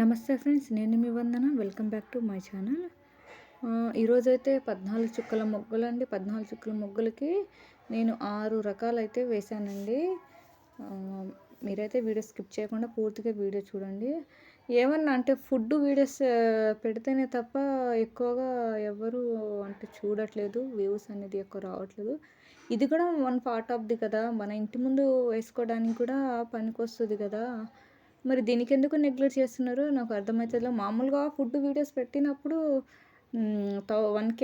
నమస్తే ఫ్రెండ్స్, నేను మీ Vandana. Welcome back to my channel. ఈరోజైతే 14 చుక్కల ముగ్గులండి. 14 చుక్కల ముగ్గులకి నేను 6 రకాలైతే వేశానండి. మీరైతే వీడియో స్కిప్ చేయకుండా పూర్తిగా వీడియో చూడండి. ఏమన్నా అంటే ఫుడ్ వీడియోస్ పెడితేనే తప్ప ఎక్కువగా ఎవరు అంటే చూడట్లేదు. వ్యూస్ అనేది ఎక్కువ రావట్లేదు. ఇది కూడా వన్ పార్ట్ ఆఫ్ ది కదా, మన ఇంటి ముందు వేసుకోవడానికి కూడా పనికొస్తుంది కదా. మరి దీనికెందుకు నెగ్లెక్ట్ చేస్తున్నారో నాకు అర్థమైతలేదు. మామూలుగా ఫుడ్ వీడియోస్ పెట్టినప్పుడు 1K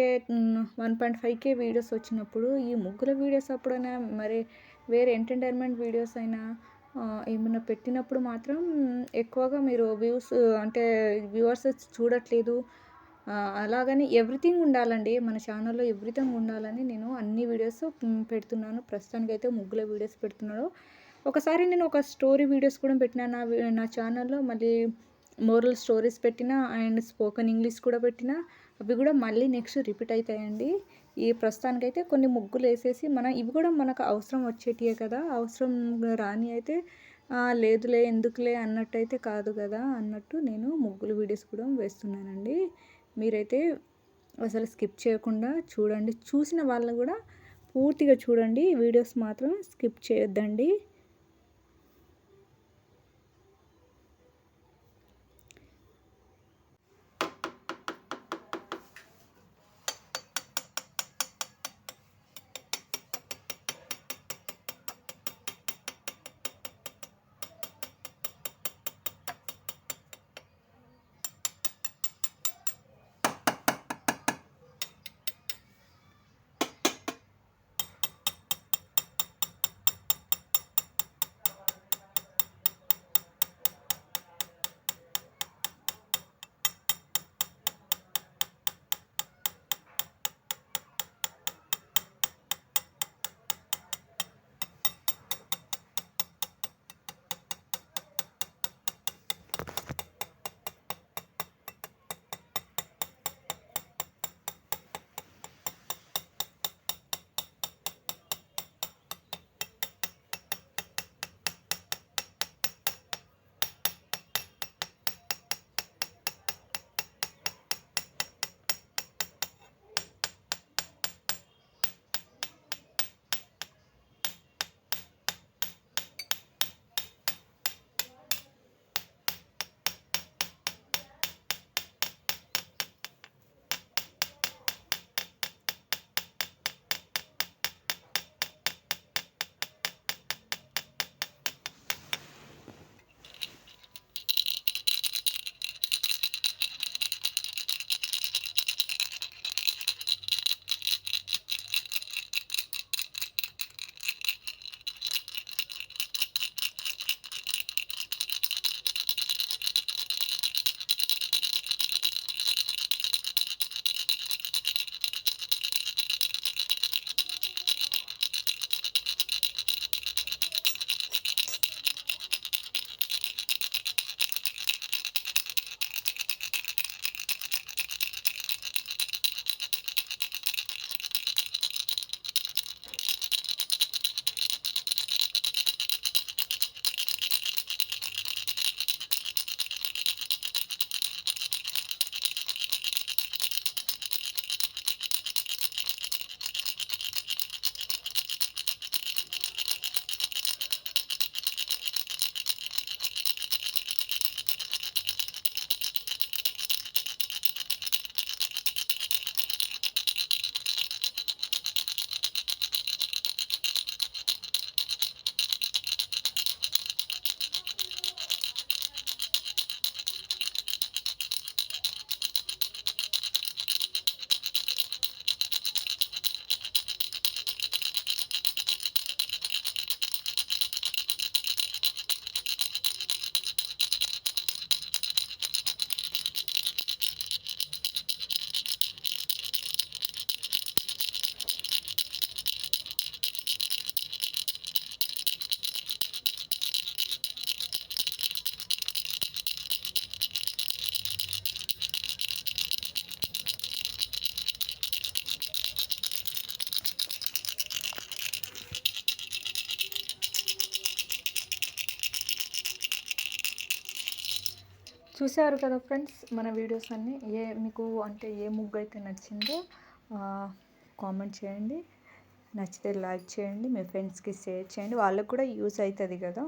1.5K వీడియోస్ వచ్చినప్పుడు ఈ ముగ్గుల వీడియోస్ అప్పుడైనా మరి వేరే ఎంటర్టైన్మెంట్ వీడియోస్ అయినా ఏమన్నా పెట్టినప్పుడు మాత్రం ఎక్కువగా మీరు అంటే వ్యూవర్స్ చూడట్లేదు. అలాగని ఎవ్రీథింగ్ ఉండాలండి మన ఛానల్లో, ఎవ్రీథింగ్ ఉండాలని నేను అన్ని వీడియోస్ పెడుతున్నాను. ప్రస్తుతానికైతే ముగ్గుల వీడియోస్ పెడుతున్నాను. ఒకసారి నేను ఒక స్టోరీ వీడియోస్ కూడా పెట్టినా నా ఛానల్లో. మళ్ళీ మోరల్ స్టోరీస్ పెట్టిన అండ్ స్పోకెన్ ఇంగ్లీష్ కూడా పెట్టిన. అవి కూడా మళ్ళీ నెక్స్ట్ రిపీట్ అవుతాయండి. ఈ ప్రస్తుతానికైతే కొన్ని ముగ్గులు వేసేసి ఇవి కూడా మనకు అవసరం వచ్చేటివే కదా, అవసరం రాని అయితే లేదులే ఎందుకులే అన్నట్టయితే కాదు కదా అన్నట్టు నేను ముగ్గులు వీడియోస్ కూడా వేస్తున్నానండి. మీరైతే అసలు స్కిప్ చేయకుండా చూడండి. చూసిన వాళ్ళు కూడా పూర్తిగా చూడండి, వీడియోస్ మాత్రం స్కిప్ చేయొద్దండి. చూశారు కదా ఫ్రెండ్స్ మన వీడియోస్ అన్నీ. మీకు అంటే ఏ ముగ్గు అయితే నచ్చిందో కామెంట్ చేయండి. నచ్చితే లైక్ చేయండి, మీ ఫ్రెండ్స్కి షేర్ చేయండి, వాళ్ళకు కూడా యూస్ అవుతుంది కదా.